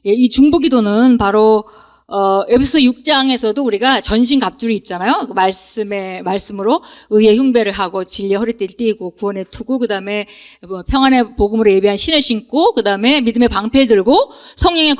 예, 이 중보기도는 바로 에베소 6장에서도 우리가 전신갑주를 입잖아요. 그 말씀으로 의의 흉배를 하고 진리의 허리띠를 띠고 구원의 투구, 그다음에 평안의 복음으로 예비한 신을 신고, 그다음에 믿음의 방패를 들고 성령의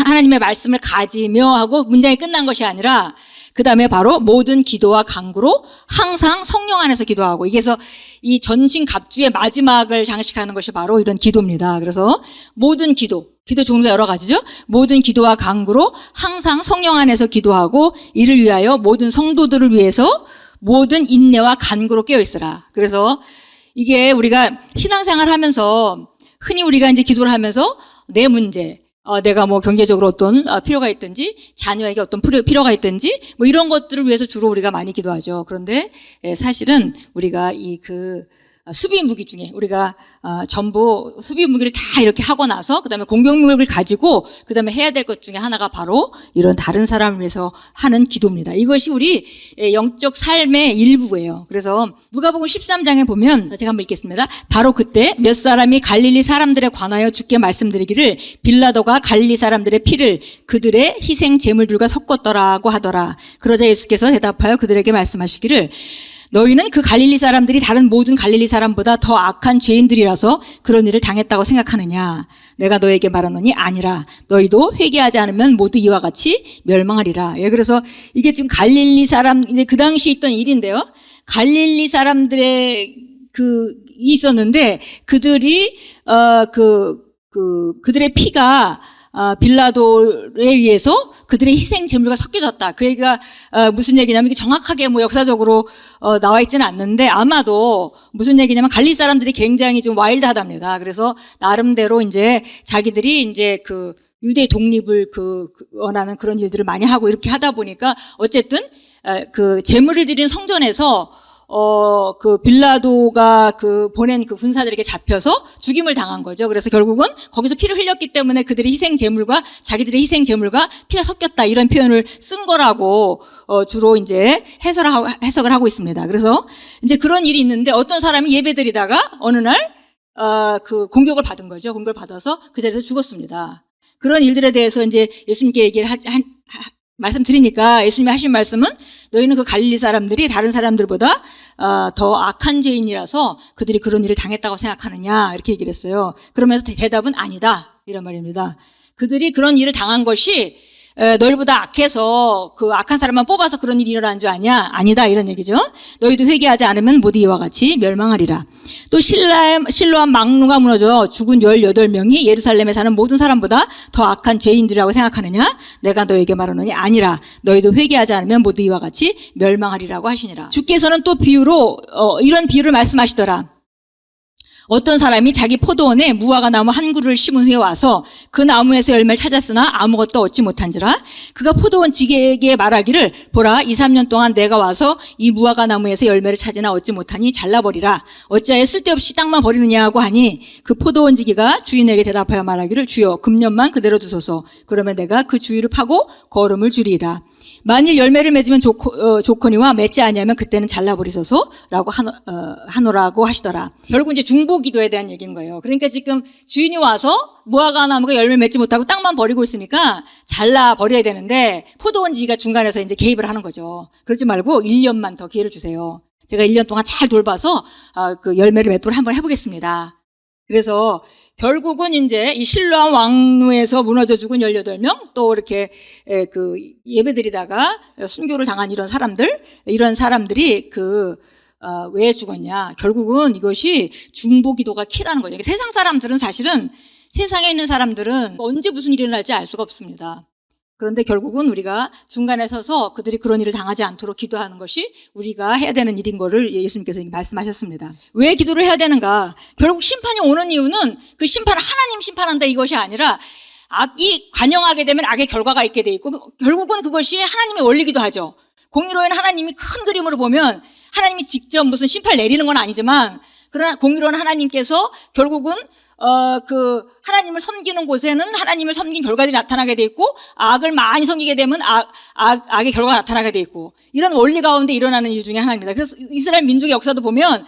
하나님의 말씀을 가지며 하고 문장이 끝난 것이 아니라 그 다음에 바로 모든 기도와 간구로 항상 성령 안에서 기도하고, 이게서 이 전신 갑주의 마지막을 장식하는 것이 바로 이런 기도입니다. 그래서 모든 기도 종류가 여러 가지죠. 모든 기도와 간구로 항상 성령 안에서 기도하고 이를 위하여 모든 성도들을 위해서 모든 인내와 간구로 깨어 있으라. 그래서 이게 우리가 신앙생활 하면서 흔히 우리가 이제 기도를 하면서 내 문제, 내가 뭐 경제적으로 어떤 필요가 있든지, 자녀에게 어떤 필요가 있든지, 뭐 이런 것들을 위해서 주로 우리가 많이 기도하죠. 그런데 사실은 우리가 수비 무기 중에 우리가 전부 수비 무기를 다 이렇게 하고 나서 그다음에 공격무기를 가지고 그다음에 해야 될 것 중에 하나가 바로 이런 다른 사람을 위해서 하는 기도입니다. 이것이 우리 영적 삶의 일부예요. 그래서 누가복음 13장에 보면 제가 한번 읽겠습니다. 바로 그때 몇 사람이 갈릴리 사람들에 관하여 주께 말씀드리기를 빌라도가 갈릴리 사람들의 피를 그들의 희생 제물들과 섞었더라고 하더라. 그러자 예수께서 대답하여 그들에게 말씀하시기를 너희는 그 갈릴리 사람들이 다른 모든 갈릴리 사람보다 더 악한 죄인들이라서 그런 일을 당했다고 생각하느냐? 내가 너에게 말하노니 아니라 너희도 회개하지 않으면 모두 이와 같이 멸망하리라. 예, 그래서 이게 지금 갈릴리 사람, 이제 그 당시 있던 일인데요. 갈릴리 사람들의 있었는데 그들이 그들의 피가 빌라도에 의해서 그들의 희생 제물과 섞여졌다. 그 얘기가 무슨 얘기냐면, 이게 정확하게 뭐 역사적으로 나와 있지는 않는데 아마도 무슨 얘기냐면 갈릴리 사람들이 굉장히 좀 와일드하답니다. 그래서 나름대로 이제 자기들이 이제 유대 독립을 원하는 그런 일들을 많이 하고 이렇게 하다 보니까 어쨌든 제물을 드리는 성전에서 빌라도가 보낸 군사들에게 잡혀서 죽임을 당한 거죠. 그래서 결국은 거기서 피를 흘렸기 때문에 그들의 자기들의 희생 제물과 피가 섞였다, 이런 표현을 쓴 거라고 주로 이제 해석을 하고 있습니다. 그래서 이제 그런 일이 있는데 어떤 사람이 예배드리다가 어느 날 공격을 받은 거죠. 공격을 받아서 그 자리에서 죽었습니다. 그런 일들에 대해서 이제 예수님께 얘기를 말씀드리니까 예수님이 하신 말씀은 너희는 그 갈릴리 사람들이 다른 사람들보다 더 악한 죄인이라서 그들이 그런 일을 당했다고 생각하느냐, 이렇게 얘기를 했어요. 그러면서 대답은 아니다, 이런 말입니다. 그들이 그런 일을 당한 것이 너희보다 악해서 그 악한 사람만 뽑아서 그런 일이 일어난 줄 아냐? 아니다, 이런 얘기죠. 너희도 회개하지 않으면 모두 이와 같이 멸망하리라. 또 실로암 망루가 무너져 죽은 18명이 예루살렘에 사는 모든 사람보다 더 악한 죄인들이라고 생각하느냐? 내가 너에게 말하노니 아니라 너희도 회개하지 않으면 모두 이와 같이 멸망하리라고 하시니라. 주께서는 또 이런 비유를 말씀하시더라. 어떤 사람이 자기 포도원에 무화과 나무 한 그루를 심은 후에 와서 그 나무에서 열매를 찾았으나 아무것도 얻지 못한지라. 그가 포도원 지게에게 말하기를 보라, 2-3년 동안 내가 와서 이 무화과 나무에서 열매를 찾으나 얻지 못하니 잘라버리라. 어찌하여 쓸데없이 땅만 버리느냐고 하니 그 포도원 지기가 주인에게 대답하여 말하기를 주여 금년만 그대로 두소서. 그러면 내가 그 주위를 파고 거름을 주리이다. 만일 열매를 맺으면 좋거니와 맺지 아니하면 그때는 잘라버리소서라고 하노라고 하시더라. 결국 이제 중보기도에 대한 얘기인 거예요. 그러니까 지금 주인이 와서 무화과 나무가 열매 맺지 못하고 땅만 버리고 있으니까 잘라버려야 되는데 포도원지가 중간에서 이제 개입을 하는 거죠. 그러지 말고 1년만 더 기회를 주세요. 제가 1년 동안 잘 돌봐서 그 열매를 맺도록 한번 해보겠습니다. 그래서 결국은 이제 이 실로암 왕루에서 무너져 죽은 18명, 또 이렇게 예배드리다가 순교를 당한 이런 사람들이 왜 죽었냐? 결국은 이것이 중보기도가 키라는 거죠. 세상 사람들은 사실은, 세상에 있는 사람들은 언제 무슨 일이 일어날지 알 수가 없습니다. 그런데 결국은 우리가 중간에 서서 그들이 그런 일을 당하지 않도록 기도하는 것이 우리가 해야 되는 일인 거를 예수님께서 말씀하셨습니다. 왜 기도를 해야 되는가? 결국 심판이 오는 이유는 그 심판을 하나님 심판한다, 이것이 아니라 악이 관영하게 되면 악의 결과가 있게 돼 있고, 결국은 그것이 하나님의 원리기도 하죠. 공의로운 하나님이 큰 그림으로 보면 하나님이 직접 무슨 심판을 내리는 건 아니지만, 그러나 공의로운 하나님께서 결국은 하나님을 섬기는 곳에는 하나님을 섬긴 결과들이 나타나게 돼 있고, 악을 많이 섬기게 되면 악의 결과가 나타나게 돼 있고, 이런 원리 가운데 일어나는 일 중에 하나입니다. 그래서 이스라엘 민족의 역사도 보면,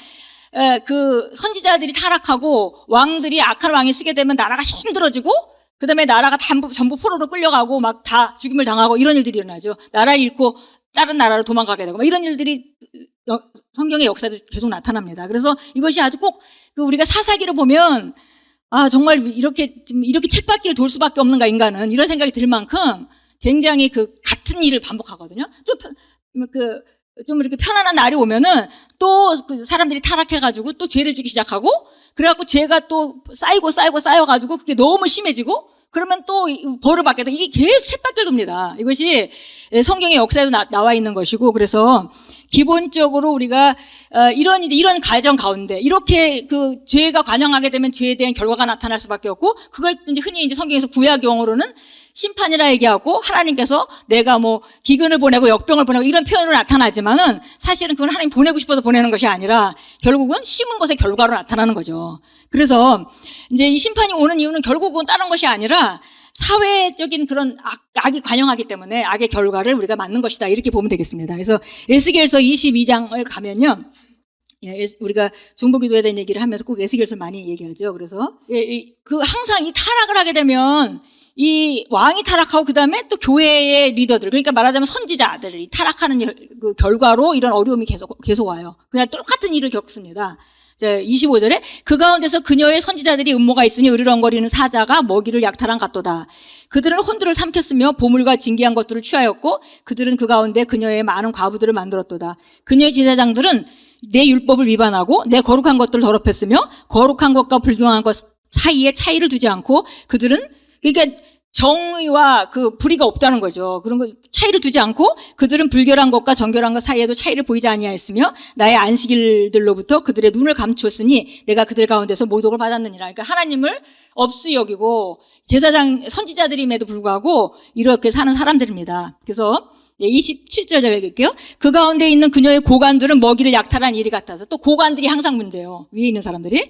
선지자들이 타락하고 왕들이 악한 왕이 쓰게 되면 나라가 힘들어지고, 그다음에 나라가 전부 포로로 끌려가고 막 다 죽임을 당하고 이런 일들이 일어나죠. 나라를 잃고 다른 나라로 도망가게 되고 막 이런 일들이 성경의 역사도 계속 나타납니다. 그래서 이것이 아주 꼭 우리가 사사기로 보면 정말 이렇게 쳇바퀴를 돌 수밖에 없는가 인간은 이런 생각이 들 만큼 굉장히 같은 일을 반복하거든요. 좀 이렇게 편안한 날이 오면은 또 사람들이 타락해가지고 또 죄를 짓기 시작하고 그래갖고 죄가 또 쌓여가지고 그게 너무 심해지고 그러면 또 벌을 받게 돼. 이게 계속 쳇바퀴를 돕니다. 이것이 성경의 역사에도 나와 있는 것이고 그래서 기본적으로 우리가 이런 가정 가운데 이렇게 죄가 관영하게 되면 죄에 대한 결과가 나타날 수밖에 없고 그걸 이제 흔히 이제 성경에서 구약 용어로는 심판이라 얘기하고 하나님께서 내가 기근을 보내고 역병을 보내고 이런 표현으로 나타나지만은 사실은 그건 하나님 보내고 싶어서 보내는 것이 아니라 결국은 심은 것의 결과로 나타나는 거죠. 그래서 이제 이 심판이 오는 이유는 결국은 다른 것이 아니라 사회적인 그런 악이 관영하기 때문에 악의 결과를 우리가 맞는 것이다. 이렇게 보면 되겠습니다. 그래서 에스겔서 22장을 가면요. 우리가 중보기도에 대한 얘기를 하면서 꼭 에스겔서 많이 얘기하죠. 그래서 항상 이 타락을 하게 되면 이 왕이 타락하고 그다음에 또 교회의 리더들 그러니까 말하자면 선지자들이 타락하는 그 결과로 이런 어려움이 계속 와요. 그냥 똑같은 일을 겪습니다. 25절에 그 가운데서 그녀의 선지자들이 음모가 있으니 으르렁거리는 사자가 먹이를 약탈한 같도다. 그들은 혼들을 삼켰으며 보물과 진귀한 것들을 취하였고 그들은 그 가운데 그녀의 많은 과부들을 만들었도다. 그녀의 제사장들은 내 율법을 위반하고 내 거룩한 것들을 더럽혔으며 거룩한 것과 불경한 것 사이에 차이를 두지 않고 그들은 그러니까 정의와 불의가 없다는 거죠. 그런 거 차이를 두지 않고 그들은 불결한 것과 정결한 것 사이에도 차이를 보이지 아니하였으며 나의 안식일들로부터 그들의 눈을 감추었으니 내가 그들 가운데서 모독을 받았느니라. 그러니까 하나님을 없이 여기고 제사장 선지자들임에도 불구하고 이렇게 사는 사람들입니다. 그래서 27절 제가 읽을게요. 그 가운데 있는 그녀의 고관들은 먹이를 약탈한 일이 같아서 또 고관들이 항상 문제예요. 위에 있는 사람들이.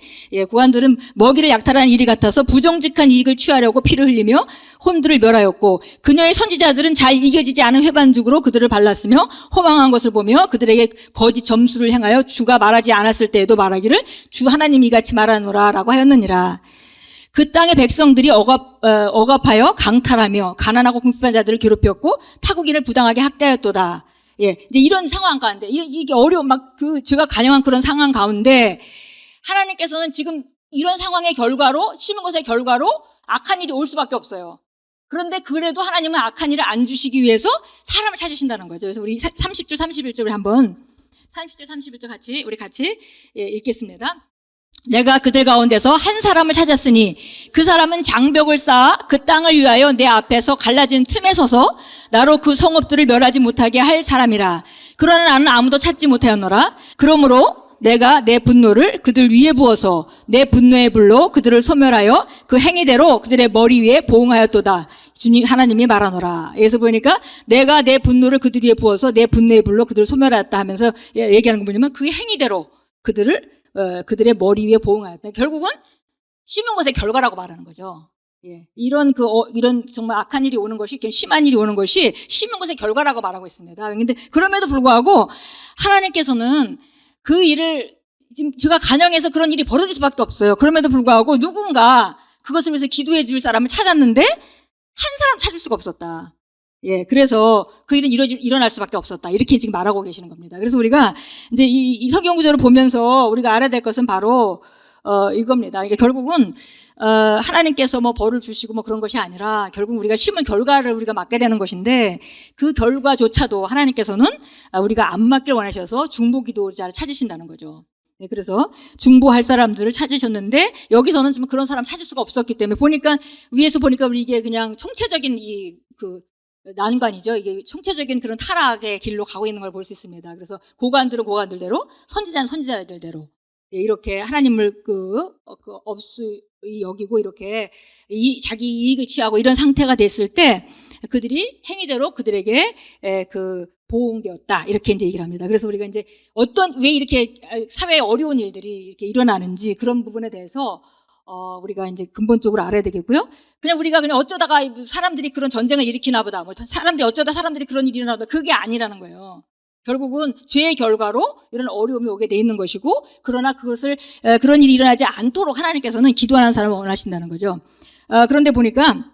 고관들은 먹이를 약탈한 일이 같아서 부정직한 이익을 취하려고 피를 흘리며 혼들을 멸하였고 그녀의 선지자들은 잘 이겨지지 않은 회반죽으로 그들을 발랐으며 호망한 것을 보며 그들에게 거짓 점수를 행하여 주가 말하지 않았을 때에도 말하기를 주 하나님이 이같이 말하노라 라고 하였느니라. 그 땅의 백성들이 억압하여 강탈하며 가난하고 궁핍한 자들을 괴롭혔고 타국인을 부당하게 학대하였도다. 이제 이런 상황 가운데 이게 어려운 죄가 관영한 그런 상황 가운데 하나님께서는 지금 이런 상황의 결과로 심은 것의 결과로 악한 일이 올 수밖에 없어요. 그런데 그래도 하나님은 악한 일을 안 주시기 위해서 사람을 찾으신다는 거죠. 그래서 우리 30절 31절을 한번 30절 31절 우리 같이 읽겠습니다. 내가 그들 가운데서 한 사람을 찾았으니 그 사람은 장벽을 쌓아 그 땅을 위하여 내 앞에서 갈라진 틈에 서서 나로 그 성읍들을 멸하지 못하게 할 사람이라. 그러나 나는 아무도 찾지 못하였노라. 그러므로 내가 내 분노를 그들 위에 부어서 내 분노의 불로 그들을 소멸하여 그 행위대로 그들의 머리 위에 보응하였도다. 주님 하나님이 말하노라. 여기서 보니까 내가 내 분노를 그들 위에 부어서 내 분노의 불로 그들을 소멸하였다 하면서 얘기하는 거 뭐냐면 그 행위대로 그들의 머리 위에 보응하였다. 결국은 심은 것의 결과라고 말하는 거죠. 이런 정말 악한 일이 오는 것이, 심한 일이 오는 것이 심은 것의 결과라고 말하고 있습니다. 근데 그럼에도 불구하고 하나님께서는 그 일을 지금 제가 간영해서 그런 일이 벌어질 수밖에 없어요. 그럼에도 불구하고 누군가 그것을 위해서 기도해 줄 사람을 찾았는데 한 사람 찾을 수가 없었다. 그래서 그 일은 일어날 수밖에 없었다. 이렇게 지금 말하고 계시는 겁니다. 그래서 우리가 이제 이 성경 구절을 보면서 우리가 알아야 될 것은 바로, 이겁니다. 그러니까 결국은, 하나님께서 벌을 주시고 그런 것이 아니라 결국 우리가 심은 결과를 우리가 맞게 되는 것인데 그 결과조차도 하나님께서는 우리가 안 맞길 원하셔서 중보기도자를 찾으신다는 거죠. 그래서 중보할 사람들을 찾으셨는데 여기서는 좀 그런 사람 찾을 수가 없었기 때문에 위에서 보니까 우리 이게 그냥 총체적인 난관이죠. 이게 총체적인 그런 타락의 길로 가고 있는 걸 볼 수 있습니다. 그래서 고관들은 고관들대로, 선지자는 선지자들대로 이렇게 하나님을 없이 여기고 이렇게 자기 이익을 취하고 이런 상태가 됐을 때 그들이 행위대로 그들에게 보응되었다. 이렇게 이제 얘기를 합니다. 그래서 우리가 이제 왜 이렇게 사회에 어려운 일들이 이렇게 일어나는지 그런 부분에 대해서 우리가 이제 근본적으로 알아야 되겠고요. 우리가 어쩌다가 사람들이 그런 전쟁을 일으키나 보다. 어쩌다 사람들이 그런 일이 일어나 보다. 그게 아니라는 거예요. 결국은 죄의 결과로 이런 어려움이 오게 돼 있는 것이고, 그러나 그런 일이 일어나지 않도록 하나님께서는 기도하는 사람을 원하신다는 거죠. 그런데 보니까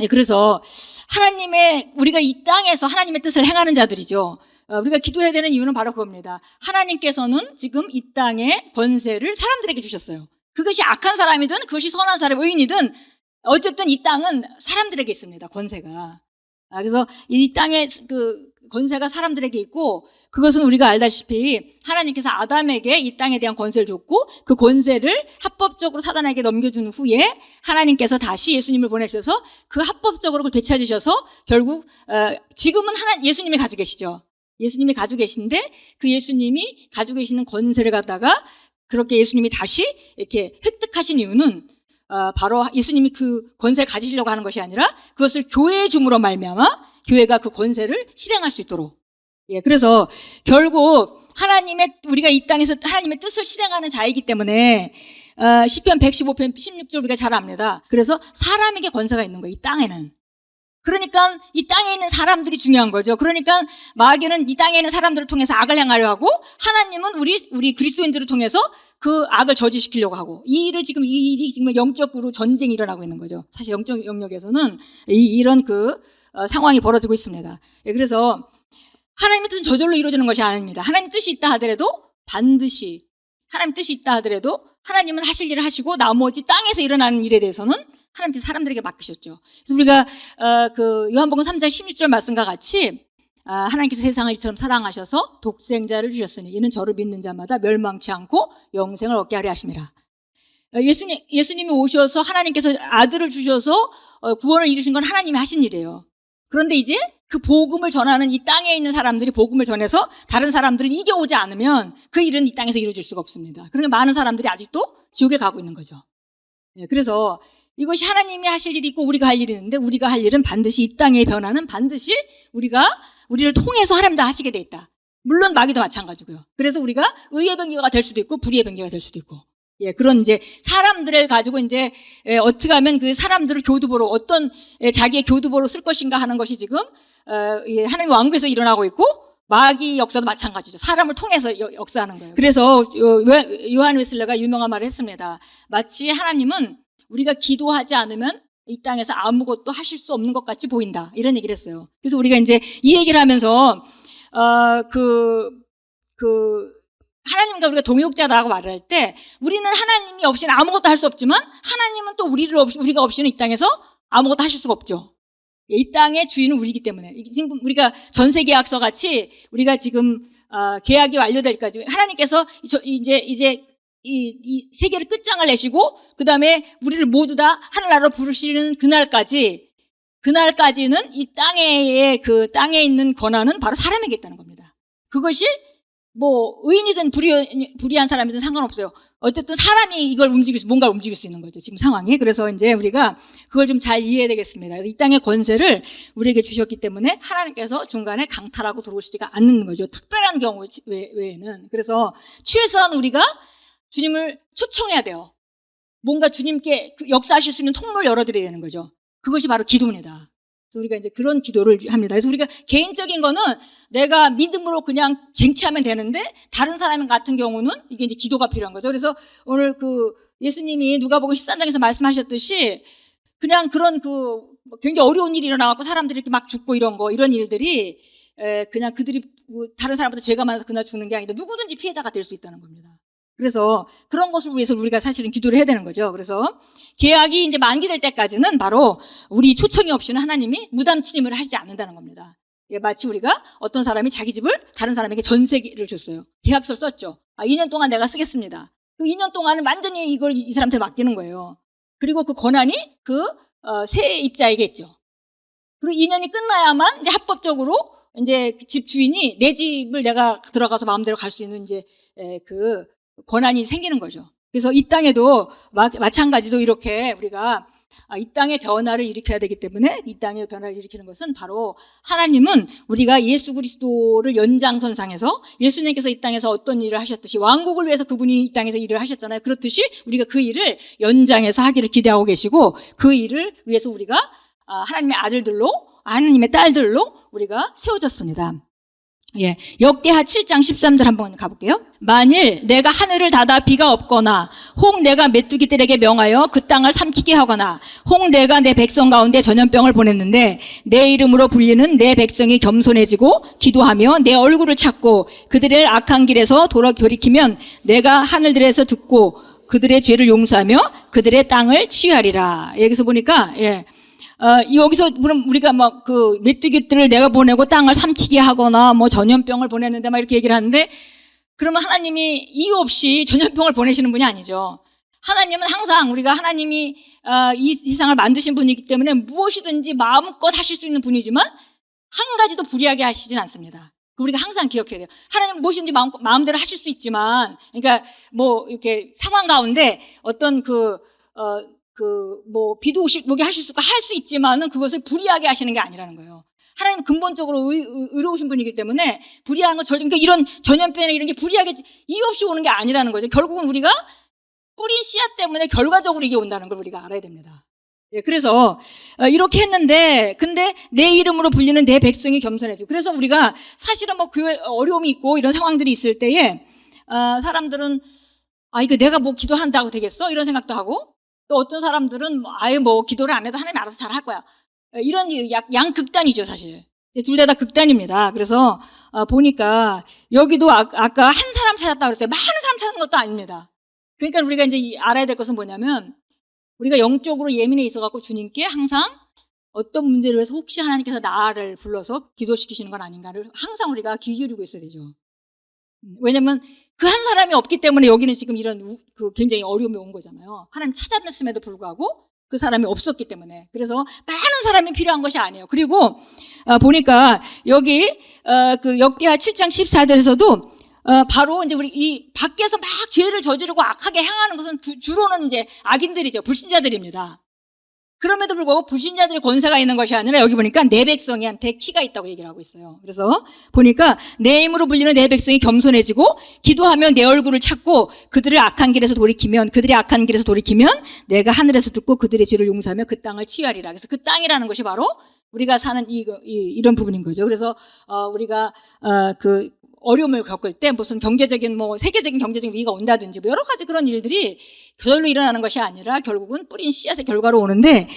그래서 하나님의 우리가 이 땅에서 하나님의 뜻을 행하는 자들이죠. 우리가 기도해야 되는 이유는 바로 그겁니다. 하나님께서는 지금 이 땅의 권세를 사람들에게 주셨어요. 그것이 악한 사람이든 그것이 선한 사람, 의인이든 어쨌든 이 땅은 사람들에게 있습니다. 권세가. 그래서 이 땅의 그 권세가 사람들에게 있고, 그것은 우리가 알다시피 하나님께서 아담에게 이 땅에 대한 권세를 줬고, 그 권세를 합법적으로 사단에게 넘겨준 후에 하나님께서 다시 예수님을 보내셔서 그 합법적으로 그걸 되찾으셔서 결국 지금은 예수님이 가지고 계시죠. 예수님이 가지고 계신데 그 예수님이 가지고 계시는 권세를 갖다가 그렇게 예수님이 다시 이렇게 획득하신 이유는 바로 예수님이 그 권세를 가지시려고 하는 것이 아니라 그것을 교회에 줌으로 말미암아 교회가 그 권세를 실행할 수 있도록. 그래서 결국 우리가 이 땅에서 하나님의 뜻을 실행하는 자이기 때문에 시편 115편 16절 우리가 잘 압니다. 그래서 사람에게 권세가 있는 거예요. 이 땅에는. 그러니까 이 땅에 있는 사람들이 중요한 거죠. 그러니까 마귀는 이 땅에 있는 사람들을 통해서 악을 행하려 하고, 하나님은 우리 그리스도인들을 통해서 그 악을 저지시키려고 하고, 이 일을 지금 영적으로 전쟁이 일어나고 있는 거죠. 사실 영적 영역에서는 이런 상황이 벌어지고 있습니다. 그래서 하나님의 뜻은 저절로 이루어지는 것이 아닙니다. 하나님 뜻이 있다 하더라도 반드시 하나님 뜻이 있다 하더라도 하나님은 하실 일을 하시고 나머지 땅에서 일어나는 일에 대해서는 하나님께서 사람들에게 맡기셨죠. 그래서 우리가 요한복음 3장 16절 말씀과 같이 하나님께서 세상을 이처럼 사랑하셔서 독생자를 주셨으니 이는 저를 믿는 자마다 멸망치 않고 영생을 얻게 하려 하심이라. 예수님이 오셔서 하나님께서 아들을 주셔서 구원을 이루신 건 하나님이 하신 일이에요. 그런데 이제 그 복음을 전하는 이 땅에 있는 사람들이 복음을 전해서 다른 사람들을 이겨오지 않으면 그 일은 이 땅에서 이루어질 수가 없습니다. 그러니까 많은 사람들이 아직도 지옥에 가고 있는 거죠. 그래서 이것이 하나님이 하실 일이 있고 우리가 할 일이 있는데, 우리가 할 일은 반드시 이 땅의 변화는 반드시 우리를 통해서 하나님 다 하시게 돼 있다. 물론 마귀도 마찬가지고요. 그래서 우리가 의의 병기가 될 수도 있고 불의의 병기가 될 수도 있고, 그런 이제 사람들을 가지고 이제 어떻게 하면 그 사람들을 교두보로 어떤 자기의 교두보로 쓸 것인가 하는 것이 지금 하나님 왕국에서 일어나고 있고, 마귀 역사도 마찬가지죠. 사람을 통해서 역사하는 거예요. 그래서 요한 웨슬레가 유명한 말을 했습니다. 마치 하나님은 우리가 기도하지 않으면 이 땅에서 아무것도 하실 수 없는 것 같이 보인다, 이런 얘기를 했어요. 그래서 우리가 이제 이 얘기를 하면서 하나님과 우리가 동역자라고 말을 할 때, 우리는 하나님이 없이는 아무것도 할 수 없지만 하나님은 또 우리가 없이는 이 땅에서 아무것도 하실 수가 없죠. 이 땅의 주인은 우리이기 때문에. 지금 우리가 전세계약서 같이 우리가 지금 계약이 완료될 때까지 하나님께서 이제 이 세계를 끝장을 내시고 그 다음에 우리를 모두 다 하늘나라로 부르시는 그날까지는 이 땅에 있는 권한은 바로 사람에게 있다는 겁니다. 그것이 의인이든 불의한 사람이든 상관없어요. 어쨌든 사람이 뭔가 움직일 수 있는 거죠, 지금 상황이. 그래서 이제 우리가 그걸 좀 잘 이해해야 되겠습니다. 이 땅의 권세를 우리에게 주셨기 때문에 하나님께서 중간에 강탈하고 들어오시지가 않는 거죠. 특별한 경우 외에는. 그래서 최소한 우리가 주님을 초청해야 돼요. 뭔가 주님께 역사하실 수 있는 통로를 열어드려야 되는 거죠. 그것이 바로 기도입니다. 그래서 우리가 이제 그런 기도를 합니다. 그래서 우리가 개인적인 거는 내가 믿음으로 그냥 쟁취하면 되는데, 다른 사람 같은 경우는 이게 이제 기도가 필요한 거죠. 그래서 오늘 예수님이 누가복음 13장에서 말씀하셨듯이 그냥 그런 굉장히 어려운 일이 일어나갖고 사람들이 이렇게 막 죽고 이런 일들이 그냥 그들이 다른 사람보다 죄가 많아서 그날 죽는 게 아니라 누구든지 피해자가 될 수 있다는 겁니다. 그래서 그런 것을 위해서 우리가 사실은 기도를 해야 되는 거죠. 그래서 계약이 이제 만기될 때까지는 바로 우리 초청이 없이는 하나님이 무단 침입을 하지 않는다는 겁니다. 마치 우리가 어떤 사람이 자기 집을 다른 사람에게 전세를 줬어요. 계약서를 썼죠. 2년 동안 내가 쓰겠습니다. 그 2년 동안은 완전히 이걸 이 사람한테 맡기는 거예요. 그리고 그 권한이 세입자에게 있죠. 그리고 2년이 끝나야만 이제 합법적으로 이제 집 주인이 내 집을 내가 들어가서 마음대로 갈 수 있는 이제 권한이 생기는 거죠. 그래서 이 땅에도 마찬가지로 이렇게 우리가 이 땅의 변화를 일으켜야 되기 때문에, 이 땅의 변화를 일으키는 것은 바로 하나님은 우리가 예수 그리스도를 연장선상에서 예수님께서 이 땅에서 어떤 일을 하셨듯이 왕국을 위해서 그분이 이 땅에서 일을 하셨잖아요. 그렇듯이 우리가 그 일을 연장해서 하기를 기대하고 계시고, 그 일을 위해서 우리가 하나님의 아들들로, 하나님의 딸들로 우리가 세워졌습니다. 예, 역대하 7장 13절 한번 가볼게요. 만일 내가 하늘을 닫아 비가 없거나 혹 내가 메뚜기들에게 명하여 그 땅을 삼키게 하거나 혹 내가 내 백성 가운데 전염병을 보냈는데 내 이름으로 불리는 내 백성이 겸손해지고 기도하며 내 얼굴을 찾고 그들의 악한 길에서 돌이키면 내가 하늘들에서 듣고 그들의 죄를 용서하며 그들의 땅을 치유하리라. 여기서 보니까 여기서 그럼 우리가 막 그 메뚜기들을 내가 보내고 땅을 삼키게 하거나 뭐 전염병을 보냈는데 막 이렇게 얘기를 하는데, 그러면 하나님이 이유 없이 전염병을 보내시는 분이 아니죠. 하나님은 항상 우리가 하나님이 이 세상을 만드신 분이기 때문에 무엇이든지 마음껏 하실 수 있는 분이지만 한 가지도 불의하게 하시진 않습니다. 우리가 항상 기억해야 돼요. 하나님은 무엇이든지 마음대로 하실 수 있지만, 그러니까 뭐 이렇게 상황 가운데 어떤 비도 오게 하실 수가 할 수 있지만은 그것을 불의하게 하시는 게 아니라는 거예요. 하나님은 근본적으로 의로우신 분이기 때문에 불의한 거 그러니까 이런 전염병이나 이런 게 불의하게 이유 없이 오는 게 아니라는 거죠. 결국은 우리가 뿌린 씨앗 때문에 결과적으로 이게 온다는 걸 우리가 알아야 됩니다. 예, 그래서 이렇게 했는데, 근데 내 이름으로 불리는 내 백성이 겸손해지고, 그래서 우리가 사실은 뭐 교회 어려움이 있고 이런 상황들이 있을 때에 사람들은 이거 내가 뭐 기도한다고 되겠어? 이런 생각도 하고, 또 어떤 사람들은 아예 뭐 기도를 안 해도 하나님이 알아서 잘할 거야. 이런 양극단이죠, 사실. 둘 다 극단입니다. 그래서 보니까 여기도 아까 한 사람 찾았다고 그랬어요. 많은 사람 찾은 것도 아닙니다. 그러니까 우리가 이제 알아야 될 것은 뭐냐면, 우리가 영적으로 예민해 있어갖고 주님께 항상 어떤 문제를 위해서 혹시 하나님께서 나를 불러서 기도시키시는 건 아닌가를 항상 우리가 귀 기울이고 있어야 되죠. 왜냐면 그 한 사람이 없기 때문에 여기는 지금 이런 굉장히 어려움이 온 거잖아요. 하나님 찾아냈음에도 불구하고 그 사람이 없었기 때문에. 그래서 많은 사람이 필요한 것이 아니에요. 그리고 보니까 여기 그 역대하 7장 14절에서도 바로 이제 우리 이 밖에서 막 죄를 저지르고 악하게 행하는 것은 주로는 이제 악인들이죠. 불신자들입니다. 그럼에도 불구하고 불신자들의 권세가 있는 것이 아니라 여기 보니까 내 백성이한테 키가 있다고 얘기를 하고 있어요. 그래서 보니까 내 힘으로 불리는 내 백성이 겸손해지고 기도하면 내 얼굴을 찾고 그들의 악한 길에서 돌이키면 내가 하늘에서 듣고 그들의 죄를 용서하며 그 땅을 치유하리라. 그래서 그 땅이라는 것이 바로 우리가 사는 이런 부분인 거죠. 그래서 우리가 어려움을 겪을 때 무슨 경제적인 세계적인 경제적인 위기가 온다든지 여러 가지 그런 일들이 저절로 일어나는 것이 아니라 결국은 뿌린 씨앗의 결과로 오는데,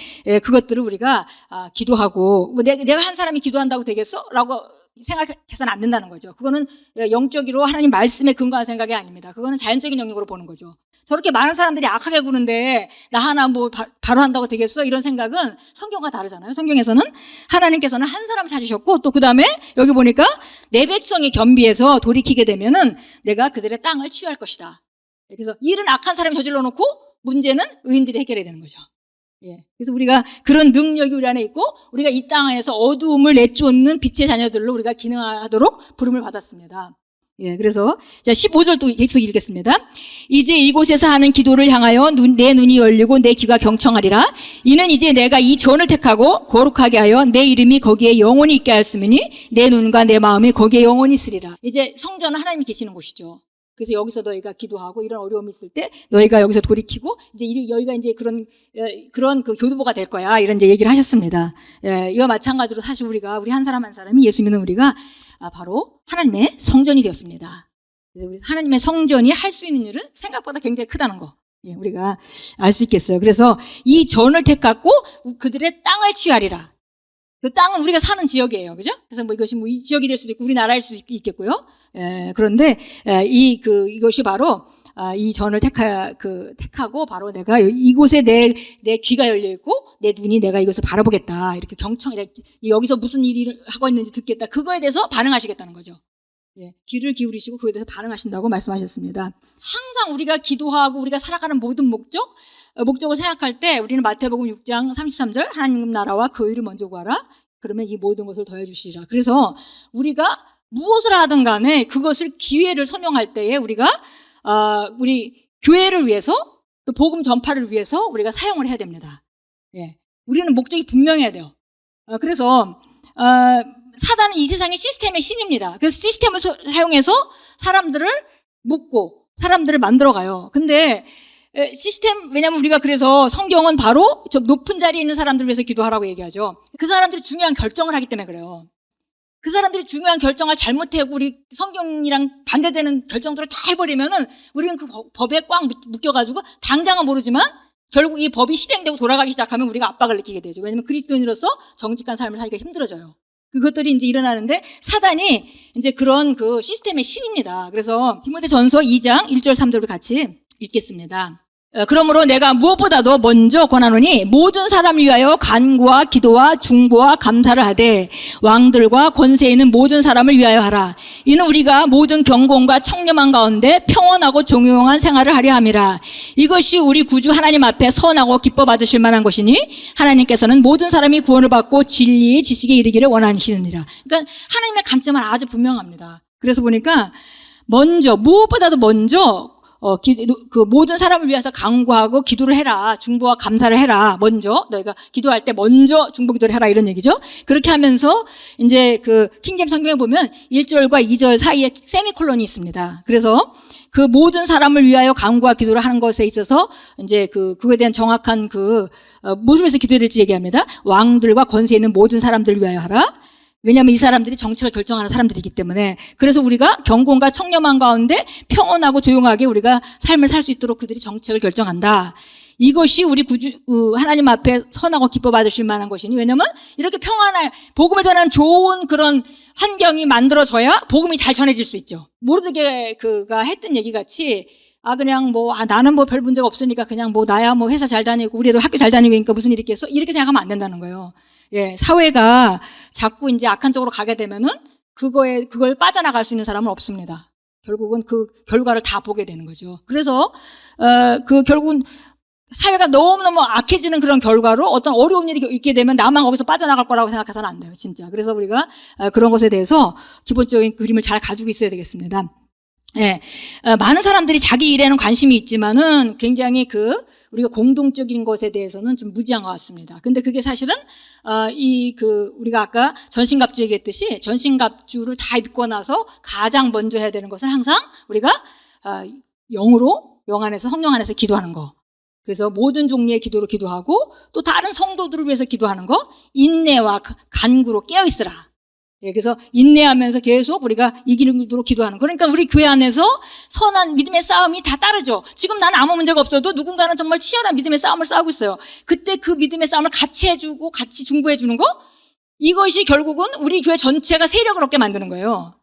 그것들을 우리가 기도하고 내가 한 사람이 기도한다고 되겠어? 라고 생각해서는 안 된다는 거죠. 그거는 영적으로 하나님 말씀에 근거한 생각이 아닙니다. 그거는 자연적인 영역으로 보는 거죠. 저렇게 많은 사람들이 악하게 구는데 나 하나 바로 한다고 되겠어? 이런 생각은 성경과 다르잖아요. 성경에서는 하나님께서는 한 사람 찾으셨고, 또 그 다음에 여기 보니까 내 백성이 겸비해서 돌이키게 되면은 내가 그들의 땅을 치유할 것이다. 그래서 일은 악한 사람이 저질러 놓고 문제는 의인들이 해결해야 되는 거죠. 예. 그래서 우리가 그런 능력이 우리 안에 있고 우리가 이 땅에서 어두움을 내쫓는 빛의 자녀들로 우리가 기능하도록 부름을 받았습니다. 예. 그래서 자 15절 또 계속 읽겠습니다. 이제 이곳에서 하는 기도를 향하여 내 눈이 열리고 내 귀가 경청하리라. 이는 이제 내가 이 전을 택하고 거룩하게 하여 내 이름이 거기에 영원히 있게 하였으니 내 눈과 내 마음이 거기에 영원히 있으리라. 이제 성전은 하나님이 계시는 곳이죠. 그래서 여기서 너희가 기도하고 이런 어려움이 있을 때 너희가 여기서 돌이키고 이제 여기가 이제 그런 그 교두보가 될 거야. 이런 이제 얘기를 하셨습니다. 예, 이와 마찬가지로 사실 우리 한 사람 한 사람이 예수 믿는 우리가 바로 하나님의 성전이 되었습니다. 그래서 우리 하나님의 성전이 할 수 있는 일은 생각보다 굉장히 크다는 거. 예, 우리가 알 수 있겠어요. 그래서 이 전을 택갖고 그들의 땅을 취하리라. 그 땅은 우리가 사는 지역이에요. 그죠? 그래서 이것이 이 지역이 될 수도 있고 우리나라일 수도 있겠고요. 그런데 이것이 바로 이 전을 택하고 바로 내가 이곳에 내 귀가 열려 있고 내 눈이 내가 이것을 바라보겠다. 이렇게 여기서 무슨 일을 하고 있는지 듣겠다. 그거에 대해서 반응하시겠다는 거죠. 예, 귀를 기울이시고 그거에 대해서 반응하신다고 말씀하셨습니다. 항상 우리가 기도하고 우리가 살아가는 모든 목적을 생각할 때 우리는 마태복음 6장 33절 하나님 나라와 그 의를 먼저 구하라. 그러면 이 모든 것을 더해 주시리라. 그래서 우리가 무엇을 하든 간에 그것을 기회를 선용할 때에 우리가 우리 교회를 위해서 또 복음 전파를 위해서 우리가 사용을 해야 됩니다. 예, 우리는 목적이 분명해야 돼요. 그래서 사단은 이 세상의 시스템의 신입니다. 그래서 시스템을 사용해서 사람들을 묶고 사람들을 만들어가요. 근데 왜냐면 우리가 그래서 성경은 바로 저 높은 자리에 있는 사람들을 위해서 기도하라고 얘기하죠. 그 사람들이 중요한 결정을 하기 때문에 그래요. 그 사람들이 중요한 결정을 잘못하고 우리 성경이랑 반대되는 결정들을 다 해버리면은 우리는 그 법에 꽉 묶여가지고 당장은 모르지만 결국 이 법이 실행되고 돌아가기 시작하면 우리가 압박을 느끼게 되죠. 왜냐하면 그리스도인으로서 정직한 삶을 살기가 힘들어져요. 그것들이 이제 일어나는데 사단이 이제 그런 그 시스템의 신입니다. 그래서 디모데전서 2장 1절 3절을 같이 읽겠습니다. 그러므로 내가 무엇보다도 먼저 권하노니 모든 사람을 위하여 간구와 기도와 중보와 감사를 하되 왕들과 권세 있는 모든 사람을 위하여 하라. 이는 우리가 모든 경건과 청렴한 가운데 평온하고 종용한 생활을 하려 함이라. 이것이 우리 구주 하나님 앞에 선하고 기뻐 받으실 만한 것이니 하나님께서는 모든 사람이 구원을 받고 진리의 지식에 이르기를 원하시느니라. 그러니까 하나님의 관점은 아주 분명합니다. 그래서 보니까 무엇보다도 먼저 그 모든 사람을 위해서 간구하고 기도를 해라. 중보와 감사를 해라. 먼저 너희가 기도할 때 먼저 중보 기도를 해라 이런 얘기죠. 그렇게 하면서 이제 그 킹제임 성경에 보면 1절과 2절 사이에 세미콜론이 있습니다. 그래서 그 모든 사람을 위하여 간구와 기도를 하는 것에 있어서 이제 그거에 대한 정확한 무엇을 위해서 기도해야 될지 얘기합니다. 왕들과 권세 있는 모든 사람들을 위하여 하라. 왜냐하면 이 사람들이 정책을 결정하는 사람들이기 때문에. 그래서 우리가 경건과 청렴한 가운데 평온하고 조용하게 우리가 삶을 살 수 있도록 그들이 정책을 결정한다. 이것이 우리 하나님 앞에 선하고 기뻐 받으실 만한 것이니. 왜냐하면 이렇게 평안한 복음을 전하는 좋은 그런 환경이 만들어져야 복음이 잘 전해질 수 있죠. 모르드게 그가 했던 얘기 같이 그냥 나는 별 문제가 없으니까 그냥 나야 회사 잘 다니고 우리 애들 학교 잘 다니고 무슨 일이 있겠어? 이렇게 생각하면 안 된다는 거예요. 예, 사회가 자꾸 이제 악한 쪽으로 가게 되면은 그걸 빠져나갈 수 있는 사람은 없습니다. 결국은 그 결과를 다 보게 되는 거죠. 그래서, 결국은 사회가 너무너무 악해지는 그런 결과로 어떤 어려운 일이 있게 되면 나만 거기서 빠져나갈 거라고 생각해서는 안 돼요, 진짜. 그래서 우리가 그런 것에 대해서 기본적인 그림을 잘 가지고 있어야 되겠습니다. 예, 많은 사람들이 자기 일에는 관심이 있지만은 굉장히 우리가 공동적인 것에 대해서는 좀 무지한 것 같습니다. 근데 그게 사실은, 우리가 아까 전신갑주 얘기했듯이 전신갑주를 다 입고 나서 가장 먼저 해야 되는 것은 항상 우리가, 영 안에서, 성령 안에서 기도하는 거. 그래서 모든 종류의 기도로 기도하고 또 다른 성도들을 위해서 기도하는 거, 인내와 간구로 깨어있으라. 예, 그래서 인내하면서 계속 우리가 이기도록 기도하는 거. 그러니까 우리 교회 안에서 선한 믿음의 싸움이 다 따르죠. 지금 나는 아무 문제가 없어도 누군가는 정말 치열한 믿음의 싸움을 싸우고 있어요. 그때 그 믿음의 싸움을 같이 해주고 같이 중보해주는 거, 이것이 결국은 우리 교회 전체가 세력을 얻게 만드는 거예요.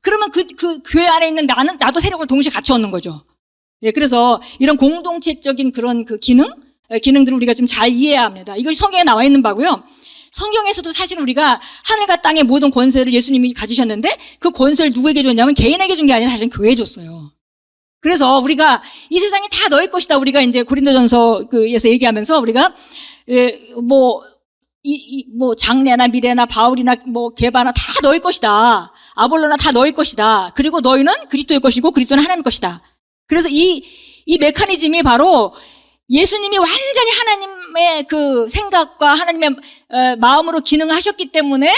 그러면 그 교회 안에 있는 나도 세력을 동시에 같이 얻는 거죠. 예, 그래서 이런 공동체적인 그런 기능들을 우리가 좀 잘 이해해야 합니다. 이것이 성경에 나와 있는 바고요. 성경에서도 사실 우리가 하늘과 땅의 모든 권세를 예수님이 가지셨는데 그 권세를 누구에게 줬냐면 개인에게 준 게 아니라 사실 교회에 줬어요. 그래서 우리가 이 세상이 다 너희 것이다. 우리가 이제 고린도전서에서 얘기하면서 우리가 장래나 미래나 바울이나 게바나 다 너희 것이다. 아볼로나 다 너희 것이다. 그리고 너희는 그리스도의 것이고 그리스도는 하나님의 것이다. 그래서 이 메커니즘이 바로 예수님이 완전히 하나님의 그 생각과 하나님의 마음으로 기능하셨기 때문에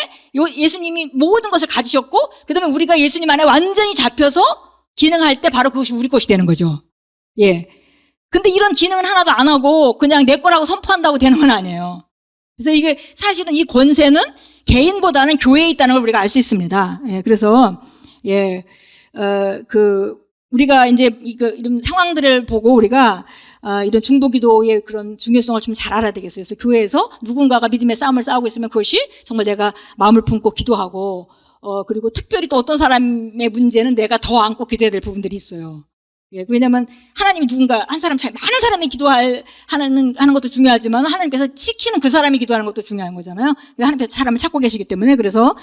예수님이 모든 것을 가지셨고, 그 다음에 우리가 예수님 안에 완전히 잡혀서 기능할 때 바로 그것이 우리 것이 되는 거죠. 예. 근데 이런 기능은 하나도 안 하고 그냥 내 거라고 선포한다고 되는 건 아니에요. 그래서 이게 사실은 이 권세는 개인보다는 교회에 있다는 걸 우리가 알 수 있습니다. 예. 그래서, 우리가 이제 이런 상황들을 보고 우리가 이런 중보기도의 그런 중요성을 좀 잘 알아야 되겠어요. 그래서 교회에서 누군가가 믿음의 싸움을 싸우고 있으면 그것이 정말 내가 마음을 품고 기도하고, 그리고 특별히 또 어떤 사람의 문제는 내가 더 안고 기도해야 될 부분들이 있어요. 예, 왜냐면 하나님이 누군가 많은 사람이 하는 것도 중요하지만 하나님께서 시키는 그 사람이 기도하는 것도 중요한 거잖아요. 하나님께서 사람을 찾고 계시기 때문에. 그래서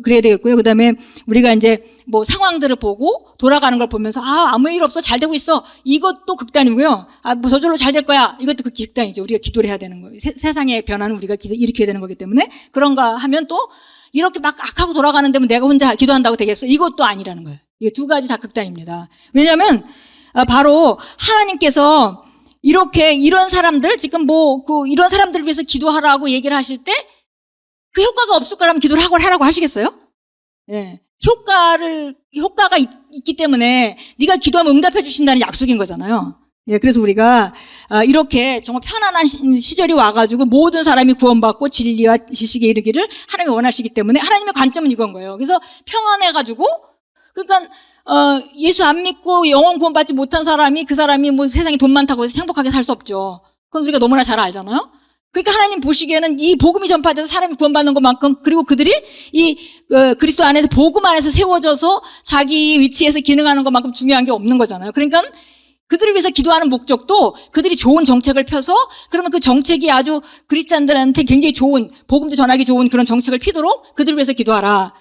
그래야 되겠고요. 그다음에 우리가 이제 상황들을 보고 돌아가는 걸 보면서 아무 일 없어, 잘 되고 있어, 이것도 극단이고요. 저절로 잘 될 거야, 이것도 극단이죠. 우리가 기도를 해야 되는 거예요. 세상의 변화는 우리가 일으켜야 되는 거기 때문에. 그런가 하면 또 이렇게 막 악하고 돌아가는데 내가 혼자 기도한다고 되겠어? 이것도 아니라는 거예요. 이 두 가지 다 극단입니다. 왜냐하면 바로 하나님께서 이런 사람들, 지금 이런 사람들을 위해서 기도하라고 얘기를 하실 때 그 효과가 없을 거라면 기도를 하라고 하시겠어요? 예. 효과가 있기 때문에 네가 기도하면 응답해 주신다는 약속인 거잖아요. 예, 그래서 우리가 이렇게 정말 편안한 시절이 와가지고 모든 사람이 구원받고 진리와 지식에 이르기를 하나님이 원하시기 때문에 하나님의 관점은 이건 거예요. 그래서 평안해가지고 그러니까 예수 안 믿고 영원 구원받지 못한 사람이 그 사람이 뭐 세상에 돈 많다고 해서 행복하게 살 수 없죠. 그건 우리가 너무나 잘 알잖아요. 그러니까 하나님 보시기에는 이 복음이 전파돼서 사람이 구원받는 것만큼 그리고 그들이 이 그리스도 안에서 복음 안에서 세워져서 자기 위치에서 기능하는 것만큼 중요한 게 없는 거잖아요. 그러니까 그들을 위해서 기도하는 목적도 그들이 좋은 정책을 펴서 그러면 그 정책이 아주 그리스도인들한테 굉장히 좋은 복음도 전하기 좋은 그런 정책을 피도록 그들을 위해서 기도하라.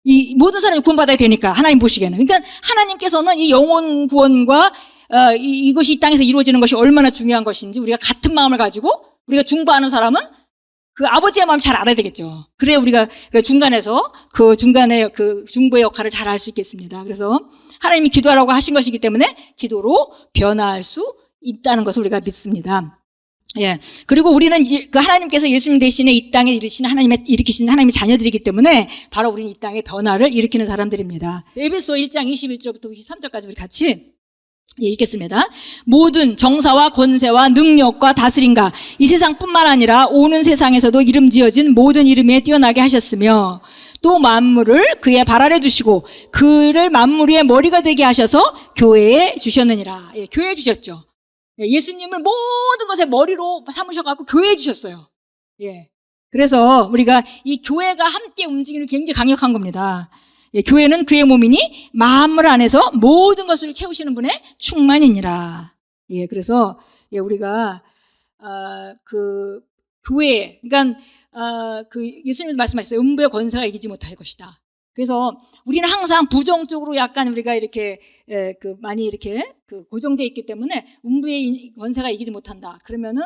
이 모든 사람이 구원받아야 되니까 하나님 보시기에는. 그러니까 하나님께서는 이 영혼 구원과 이것이 이 땅에서 이루어지는 것이 얼마나 중요한 것인지 우리가 같은 마음을 가지고 우리가 중보하는 사람은 그 아버지의 마음을 잘 알아야 되겠죠. 그래야 우리가 중간에서 그 중간에 그 중보의 역할을 잘 할 수 있겠습니다. 그래서 하나님이 기도하라고 하신 것이기 때문에 기도로 변화할 수 있다는 것을 우리가 믿습니다. 예. 그리고 우리는 그 하나님께서 예수님 대신에 이 땅에 일으키신 하나님의 자녀들이기 때문에 바로 우리는 이 땅에 변화를 일으키는 사람들입니다. 에베소 1장 21절부터 23절까지 우리 같이 읽겠습니다. 모든 정사와 권세와 능력과 다스림과 이 세상뿐만 아니라 오는 세상에서도 이름 지어진 모든 이름에 뛰어나게 하셨으며 또 만물을 그의 발 아래 두시고 그를 만물 위의 머리가 되게 하셔서 교회에 주셨느니라. 예, 교회에 주셨죠. 예, 예수님을 모든 것의 머리로 삼으셔갖고 교회에 주셨어요. 예. 그래서 우리가 이 교회가 함께 움직이는 게 굉장히 강력한 겁니다. 예, 교회는 그의 몸이니 만물 안에서 모든 것을 채우시는 분의 충만이니라. 예, 그래서 예, 우리가 그 교회, 그러니까 그 예수님 말씀하셨어요. 음부의 권세가 이기지 못할 것이다. 그래서 우리는 항상 부정적으로 약간 우리가 이렇게 그 많이 이렇게 그 고정돼 있기 때문에 음부의 권세가 이기지 못한다. 그러면은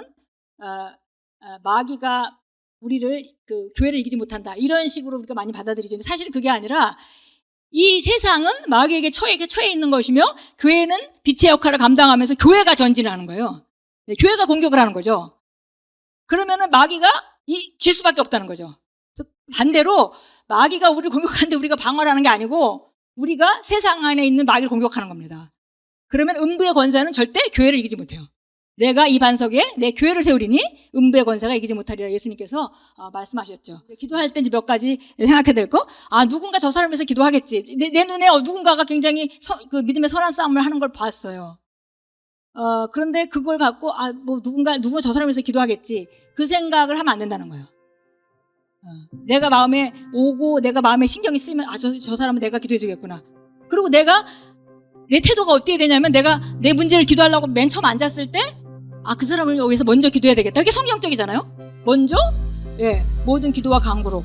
마귀가 우리를 그 교회를 이기지 못한다. 이런 식으로 우리가 많이 받아들이죠. 근데 사실은 그게 아니라 이 세상은 마귀에게 처해 있는 것이며 교회는 빛의 역할을 감당하면서 교회가 전진을 하는 거예요. 네, 교회가 공격을 하는 거죠. 그러면은 마귀가 질 수밖에 없다는 거죠. 반대로 마귀가 우리를 공격하는데 우리가 방어를 하는 게 아니고 우리가 세상 안에 있는 마귀를 공격하는 겁니다. 그러면 음부의 권세는 절대 교회를 이기지 못해요. 내가 이 반석에 내 교회를 세우리니 음부의 권세가 이기지 못하리라 예수님께서 말씀하셨죠. 기도할 때 이제 몇 가지 생각해야 될 거. 누군가 저 사람을 위해서 기도하겠지. 내 눈에 누군가가 굉장히 그 믿음의 선한 싸움을 하는 걸 봤어요. 그런데 그걸 갖고 누군가 저 사람을 위해서 기도하겠지. 그 생각을 하면 안 된다는 거예요. 내가 마음에 오고 내가 마음에 신경이 쓰이면 저 사람은 내가 기도해 주겠구나. 그리고 내 태도가 어떻게 되냐면 내가 내 문제를 기도하려고 맨 처음 앉았을 때 그 사람을 위해서 먼저 기도해야 되겠다. 이게 성경적이잖아요. 먼저 모든 기도와 간구로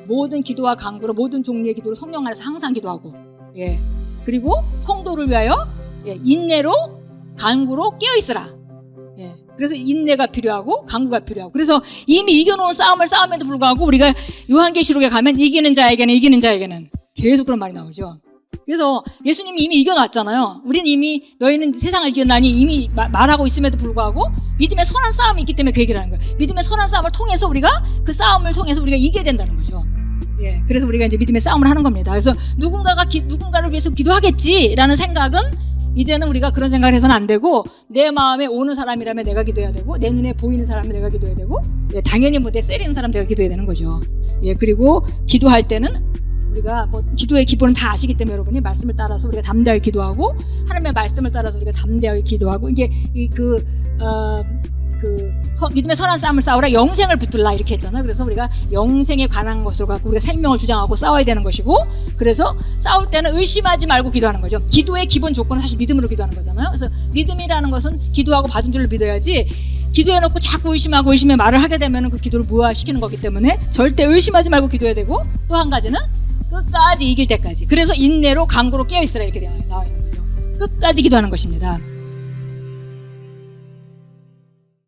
모든 기도와 간구로 모든 종류의 기도로 성령 안에서 항상 기도하고 그리고 성도를 위하여 인내로 간구로 깨어있으라. 그래서 인내가 필요하고 간구가 필요하고 그래서 이미 이겨놓은 싸움을 싸움에도 불구하고 우리가 요한계시록에 가면 이기는 자에게는 계속 그런 말이 나오죠. 그래서 예수님이 이미 이겨놨잖아요. 우리는 이미 너희는 세상을 이겨나니 이미 말하고 있음에도 불구하고 믿음의 선한 싸움이 있기 때문에 그 얘기를 하는 거예요. 믿음의 선한 싸움을 통해서 우리가 그 싸움을 통해서 우리가 이겨야 된다는 거죠. 그래서 우리가 이제 믿음의 싸움을 하는 겁니다. 그래서 누군가를 위해서 기도하겠지라는 생각은 이제는 우리가 그런 생각을 해서는 안 되고 내 마음에 오는 사람이라면 내가 기도해야 되고 내 눈에 보이는 사람은 내가 기도해야 되고 당연히 내 세리는 사람 내가 기도해야 되는 거죠. 그리고 기도할 때는 우리가 기도의 기본은 다 아시기 때문에 여러분이 말씀을 따라서 우리가 담대하게 기도하고 하나님의 말씀을 따라서 우리가 담대하게 기도하고 이게 믿음의 선한 싸움을 싸우라 영생을 붙들라 이렇게 했잖아요. 그래서 우리가 영생에 관한 것으로 갖고 우리가 생명을 주장하고 싸워야 되는 것이고 그래서 싸울 때는 의심하지 말고 기도하는 거죠. 기도의 기본 조건은 사실 믿음으로 기도하는 거잖아요. 그래서 믿음이라는 것은 기도하고 받은 줄을 믿어야지 기도해놓고 자꾸 의심하고 의심의 말을 하게 되면 그 기도를 무효화시키는 거기 때문에 절대 의심하지 말고 기도해야 되고 또 한 가지는 끝까지 이길 때까지. 그래서 인내로 간구로 깨어있으라 이렇게 나와 있는 거죠. 끝까지 기도하는 것입니다.